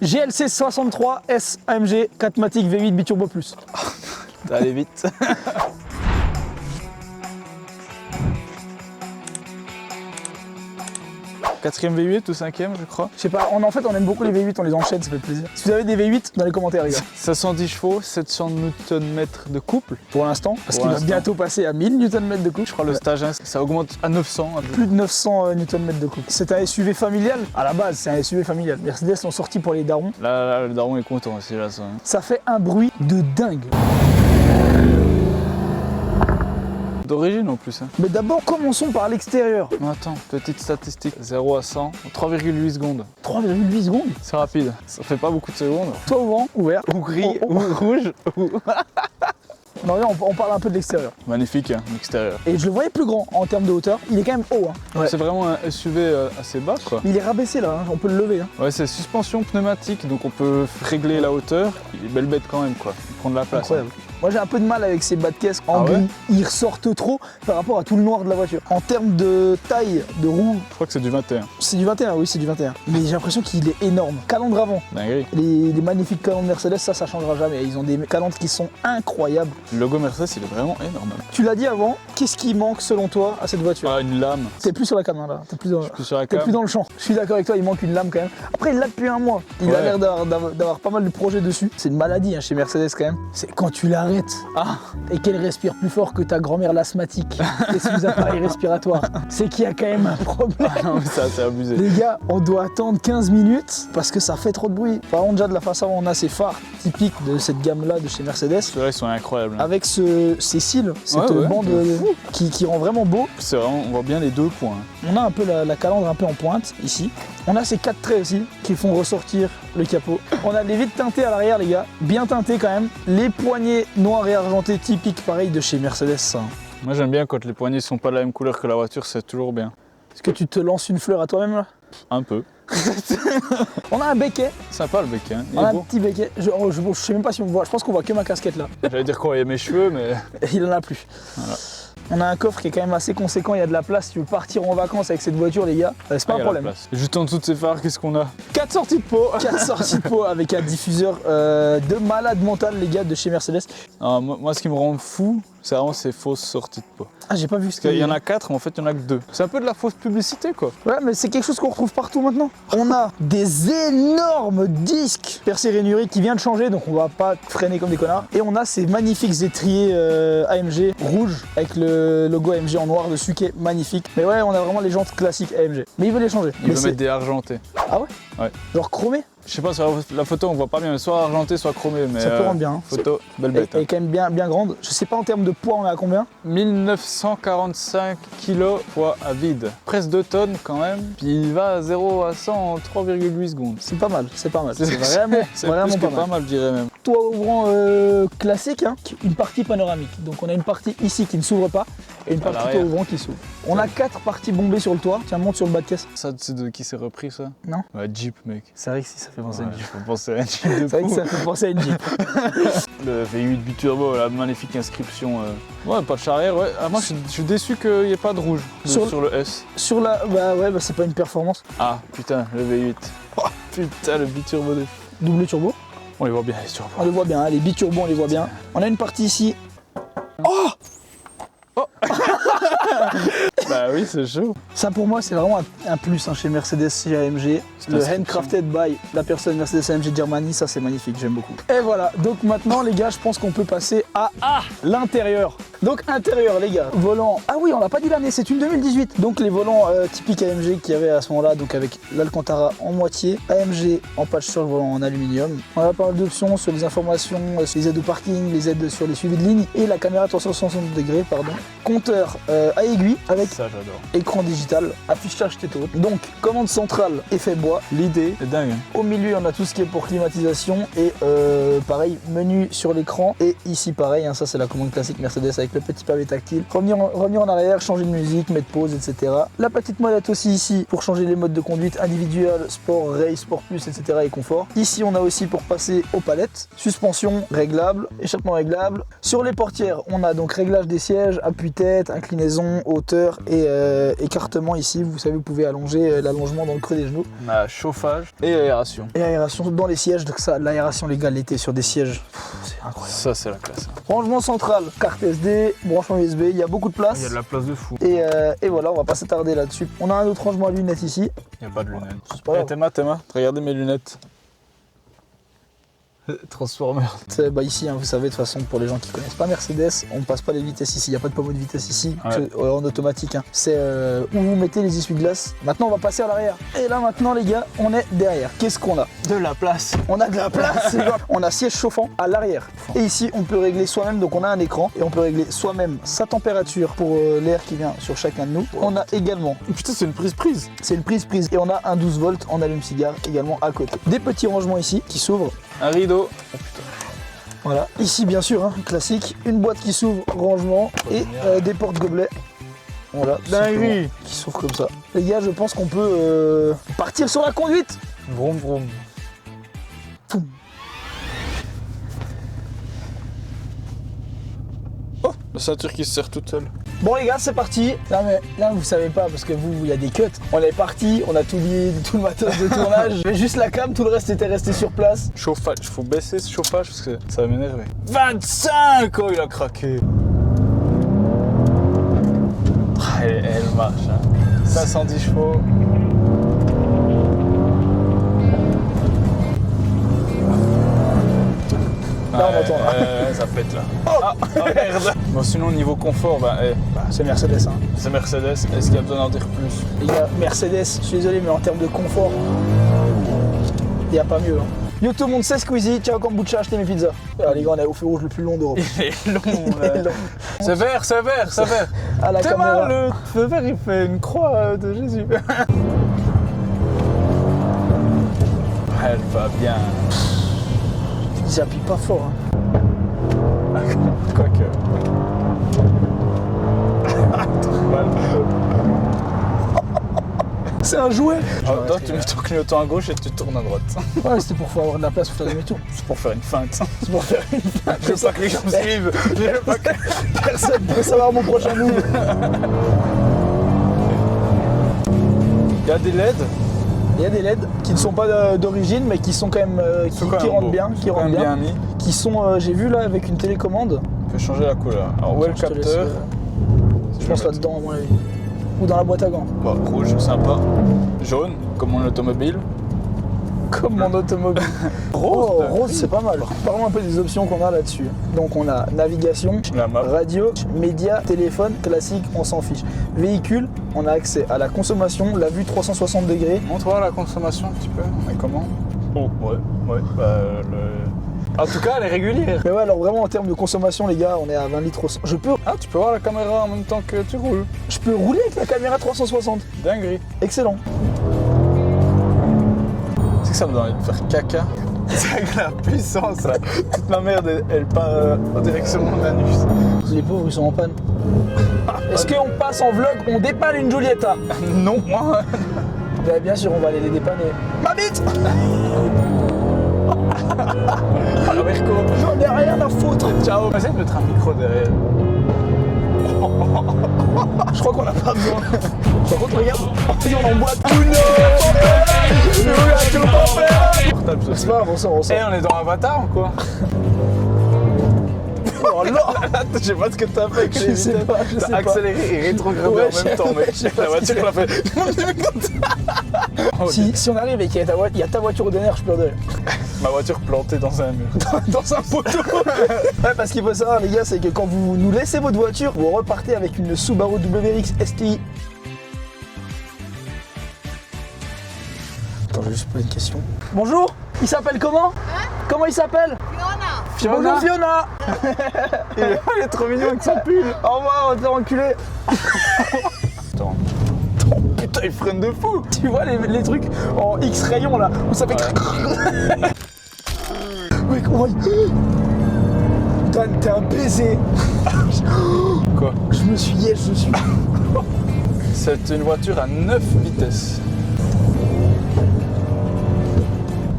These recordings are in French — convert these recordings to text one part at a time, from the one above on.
GLC 63 S AMG 4MATIC V8 biturbo plus. Allez vite. Quatrième V8 ou cinquième, je crois. Je sais pas, en fait on aime beaucoup les V8, on les enchaîne, ça fait plaisir. Si vous avez des V8, dans les commentaires les gars. 510 chevaux, 700 Nm de couple. Pour l'instant, parce qu'il va bientôt passer à 1000 Nm de couple. Je crois le stage 1, ça augmente à 900. Plus de 900 Nm de couple. C'est un SUV familial. À la base, c'est un SUV familial. Mercedes l'ont sorti pour les darons. Là, le daron est content aussi là. Ça fait un bruit de dingue. D'origine en plus. Hein. Mais d'abord, commençons par l'extérieur. Attends, petite statistique, 0 à 100, 3,8 secondes. 3,8 secondes. C'est rapide, ça fait pas beaucoup de secondes. Toi ouvrant, ouvert. Ou gris, ou rouge, ou... Non, on parle un peu de l'extérieur. Magnifique, hein, l'extérieur. Et je le voyais plus grand en termes de hauteur. Il est quand même haut. Hein. Ouais. C'est vraiment un SUV assez bas, quoi. Il est rabaissé là, hein. On peut le lever. Hein. Ouais, c'est suspension pneumatique, donc on peut régler la hauteur. Il est belle bête quand même, quoi. Il prend de la place. Incroyable. Hein. Moi j'ai un peu de mal avec ces bas de caisse en gris, ils ressortent trop par rapport à tout le noir de la voiture. En termes de taille de roue, je crois que c'est du 21. C'est du 21, oui c'est du 21. Mais j'ai l'impression qu'il est énorme. Calandre avant. Dinguerie. Les magnifiques calandres Mercedes, ça changera jamais. Ils ont des calandres qui sont incroyables. Le logo Mercedes il est vraiment énorme. Tu l'as dit avant, qu'est-ce qui manque selon toi à cette voiture? Ah, une lame. T'es plus sur la cam là, t'es plus dans le champ. Je suis d'accord avec toi, il manque une lame quand même. Après il l'a depuis un mois. Il a l'air d'avoir pas mal de projets dessus. C'est une maladie hein, chez Mercedes quand même. C'est quand tu l'arrêtes. Et qu'elle respire plus fort que ta grand-mère l'asthmatique et sous appareil respiratoire, c'est qu'il y a quand même un problème. Ah non, mais ça c'est abusé. Les gars, on doit attendre 15 minutes parce que ça fait trop de bruit. Par contre, déjà de la face avant, on a ces phares typiques de cette gamme-là de chez Mercedes. Ceux-là, ils sont incroyables. Hein. Avec ces cils, cette bande qui rend vraiment beau. C'est vraiment, on voit bien les deux points. On a un peu la calandre un peu en pointe ici. On a ces 4 traits aussi qui font ressortir le capot. On a les vitres teintées à l'arrière les gars, bien teintées quand même. Les poignées noires et argentées typiques pareil de chez Mercedes. Ça. Moi j'aime bien quand les poignées sont pas la même couleur que la voiture, c'est toujours bien. Est-ce que tu te lances une fleur à toi-même là? Un peu. On a un béquet. Sympa le béquet. Hein. On a un petit béquet. Je sais même pas si on voit. Je pense qu'on voit que ma casquette là. J'allais dire qu'on voyait mes cheveux, mais. Il en a plus. Voilà. On a un coffre qui est quand même assez conséquent, il y a de la place. Si tu veux partir en vacances avec cette voiture, les gars, c'est pas un problème. Juste en dessous de ces phares, qu'est-ce qu'on a? 4 sorties de pot. 4 sorties de pot avec un diffuseur de malade mental, les gars, de chez Mercedes. Non, moi, ce qui me rend fou, c'est vraiment ces fausses sorties de pot. Ah, j'ai pas vu ce qu'il y en a 4, mais en fait, il y en a que 2. C'est un peu de la fausse publicité, quoi. Ouais, mais c'est quelque chose qu'on retrouve partout maintenant. On a des énormes disques percés rainurés qui viennent de changer, donc on va pas freiner comme des connards. Et on a ces magnifiques étriers AMG rouges avec le logo AMG en noir dessus qui est magnifique. Mais ouais, on a vraiment les jantes classiques AMG. Mais il veut les changer. Il veut mettre des argentés. Ah ouais? Ouais. Genre chromé? Je sais pas, sur la photo on voit pas bien, soit argenté, soit chromé. Mais ça peut rendre bien. Hein. Photo, belle bête. Elle est quand même bien grande. Je sais pas en termes de poids, on est à combien? 1945 kg poids à vide. Presque 2 tonnes quand même. Puis il va à 0 à 100 en 3,8 secondes. C'est pas mal, c'est pas mal. C'est vraiment pas mal, je dirais même. Toit ouvrant classique, hein, une partie panoramique. Donc on a une partie ici qui ne s'ouvre pas et une partie toit ouvrant qui s'ouvre. On a 4 parties bombées sur le toit. Tiens, monte sur le bas de caisse. Ça, c'est de qui s'est repris ça? Non. Ouais, Jeep, mec. C'est vrai que si ça fait penser à une Jeep. Faut penser à une Jeep. C'est vrai que ça fait penser à une Jeep. Le V8 biturbo, la magnifique inscription. Ouais, pas de charrière, ouais. Ah, moi, je suis déçu qu'il n'y ait pas de rouge sur le S. Sur la. Bah ouais, c'est pas une performance. Ah, putain, le V8. Oh, putain, le biturbo de. Double turbo. On les voit bien, les turbos. On les voit bien, les biturbos, on les voit bien. On a une partie ici. Oh! Bah oui, c'est chaud. Ça pour moi c'est vraiment un plus hein, chez Mercedes chez AMG. Le handcrafted by la personne Mercedes AMG Germany, ça c'est magnifique, j'aime beaucoup. Et voilà, donc maintenant les gars, je pense qu'on peut passer à l'intérieur. Donc intérieur les gars, volant. Ah oui, on l'a pas dit l'année, c'est une 2018. Donc les volants typiques AMG qu'il y avait à ce moment-là, donc avec l'Alcantara en moitié, AMG en patch sur le volant en aluminium. On a pas mal d'options sur les informations, sur les aides au parking, les aides sur les suivis de ligne et la caméra 360 degrés, pardon. Compteur à aiguille avec ça, j'adore. Écran digital, affichage této. Donc commande centrale, effet bois. L'idée est dingue. Au milieu, on a tout ce qui est pour climatisation et pareil, menu sur l'écran. Et ici pareil, hein, ça c'est la commande classique Mercedes avec le petit pavé tactile. Revenir en arrière, changer de musique, mettre pause, etc. La petite molette aussi ici pour changer les modes de conduite individuel, sport, race, sport plus, etc. et confort. Ici, on a aussi pour passer aux palettes, suspension réglable, échappement réglable. Sur les portières, on a donc réglage des sièges, appui-tête, inclinaison, hauteur et écartement ici, vous savez, vous pouvez allonger l'allongement dans le creux des genoux. On a chauffage et aération. Et aération dans les sièges, donc ça, l'aération légale l'été sur des sièges, c'est incroyable. Ça, c'est la classe. Rangement central, carte SD, branchement USB, il y a beaucoup de place. Il y a de la place de fou. Et voilà, on va pas s'attarder là-dessus. On a un autre rangement à lunettes ici. Il n'y a pas de lunettes. C'est pas grave. Théma, regardez mes lunettes. Transformer. Ici, hein, vous savez, de toute façon, pour les gens qui connaissent pas Mercedes, on ne passe pas les vitesses ici. Il n'y a pas de pommeau de vitesse ici, en automatique. Hein. C'est où vous mettez les essuie-glaces. Maintenant, on va passer à l'arrière. Et là, maintenant, les gars, on est derrière. Qu'est-ce qu'on a? De la place. On a de la place. On a siège chauffant à l'arrière. Et ici, on peut régler soi-même. Donc, on a un écran et on peut régler soi-même sa température pour l'air qui vient sur chacun de nous. On a également. Putain, c'est une prise. C'est une prise. Et on a un 12 volts en allume-cigare également à côté. Des petits rangements ici qui s'ouvrent. Un rideau. Oh putain. Voilà, ici bien sûr, hein, classique, une boîte qui s'ouvre, rangement et des portes-gobelets. Voilà, dinguerie qui s'ouvre comme ça. Les gars, je pense qu'on peut partir sur la conduite. Vroom vroom. Poum. Oh, la ceinture qui se serre toute seule. Bon les gars, c'est parti. Là, mais, là, vous savez pas parce que vous, il y a des cuts. On est parti, on a tout oublié, tout le matos de tournage. Mais juste la cam, tout le reste était resté sur place. Chauffage, il faut baisser ce chauffage parce que ça va m'énerver. 25 oh, il a craqué. Elle marche. Hein. 510 chevaux. Là, on entend. Ça pète là. Oh merde. Bon, sinon, niveau confort, C'est Mercedes. Hein. c'est Mercedes. Est-ce qu'il y a besoin d'en dire plus? Les gars, Mercedes, je suis désolé, mais en termes de confort, il n'y a pas mieux. Hein. Yo tout le monde, c'est Squeezie, ciao kombucha, achetez mes pizzas. Ah, les gars, on est au feu rouge le plus long d'Europe. Il est long. C'est vert. À la caméra. Le feu vert, il fait une croix de Jésus. Elle va bien. J'appuie pas fort. Hein. Quoique. Trop mal. C'est un jouet. Toi, tu mets ton clignotant à gauche et tu tournes à droite. Ouais, c'était pour avoir de la place pour faire demi-tour. C'est pour faire une feinte. C'est pour faire une feinte. Je veux pas que les gens me suivent. Je veux pas que... Personne ne peut savoir mon prochain move. Il y a des LED. Il y a des LED qui ne sont pas d'origine, mais qui sont quand même qui rendent bien, mis. qui sont, j'ai vu là avec une télécommande. On peut changer la couleur. Alors où est le Je te laisse, capteur? je pense là-dedans à mon avis. Ou dans la boîte à gants. Bon, rouge, sympa. Jaune, comme mon automobile. Comme mon automobile. Rose. Rose, c'est pas mal. Parlons un peu des options qu'on a là-dessus. Donc on a navigation, La map. radio, média, téléphone, classique, on s'en fiche. Véhicule, on a accès à la consommation, la vue 360 degrés. Montre-moi la consommation un petit peu. Mais comment? Oh, ouais. En tout cas, elle est régulière. Mais ouais, alors vraiment en termes de consommation, les gars, on est à 20 litres au 100. Ah, tu peux voir la caméra en même temps que tu roules. Je peux rouler avec la caméra 360. Dinguerie. Excellent. C'est que ça me donne envie de faire caca. C'est avec la puissance, là. Toute ma merde, elle part en direction de mon anus. Les pauvres, ils sont en panne. Est-ce qu'on passe en vlog, on dépanne une Giulietta? Non, moi. Bah, bien sûr, on va aller les dépanner. Ma bite. Alors, Mirko. J'en ai rien à foutre. Ciao. Essaye de mettre un micro derrière. Je crois qu'on n'a pas besoin. Par contre, regarde, on en boîte. Portable, C'est pas grave, on sort. Et on est dans Avatar ou quoi? Oh là. Je sais pas ce que t'as fait avec Je les sais vitesses. pas, je sais T'as pas. accéléré et rétrogradé Ouais, en même temps, mec. je sais pas La voiture, ce elle a fait... Si on arrive et qu'il y a ta voiture au dernier, je pleurerai. Ma voiture plantée dans un mur. Dans un poteau. Ouais, parce qu'il faut savoir, les gars, c'est que quand vous nous laissez votre voiture, vous repartez avec une Subaru WRX STI. Attends, je vais juste poser une question. Bonjour, il s'appelle comment? Comment il s'appelle? Fiona. Bonjour Fiona. Il est trop mignon avec son pull. Au revoir, on va te faire enculer. Attends. Putain, il freine de fou. Tu vois les trucs en X rayon là, où ça fait... Mec, oh, Dan, t'es un baiser. Quoi? Je me suis. C'est une voiture à 9 vitesses.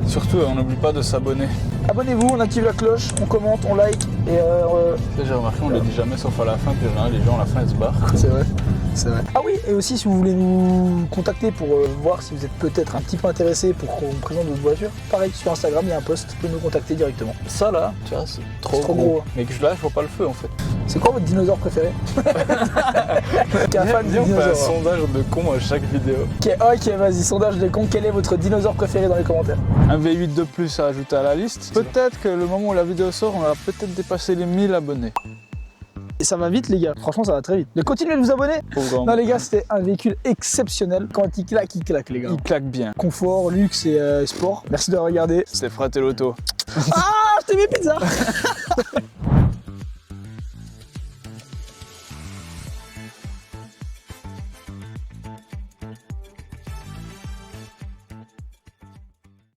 Surtout, on n'oublie pas de s'abonner. Abonnez-vous, on active la cloche, on commente, on like et J'ai remarqué, on le dit jamais sauf à la fin, puis en général, les gens à la fin ils se barrent. c'est vrai. C'est vrai. Ah oui, et aussi si vous voulez nous contacter pour voir si vous êtes peut-être un petit peu intéressé pour qu'on vous présente votre voiture, pareil, sur Instagram, il y a un post, vous pouvez nous contacter directement. Ça là, tu vois, c'est trop gros. Mais que là, je vois pas le feu en fait. C'est quoi votre dinosaure préféré? Qu'un fan de On fait un dinosaures. sondage de con à chaque vidéo. Ok, vas-y, sondage de con, quel est votre dinosaure préféré dans les commentaires? Un V8 de plus à ajouter à la liste. Peut-être que le moment où la vidéo sort, on va peut-être dépasser les 1000 abonnés. Et ça va vite les gars, franchement ça va très vite. Mais continuez de vous abonner. Pauvre Non les gars, c'était un véhicule exceptionnel. Quand il claque les gars. il claque bien. Confort, luxe et sport. Merci de regarder. C'est Fratelloto. Ah, je t'ai mis pizza.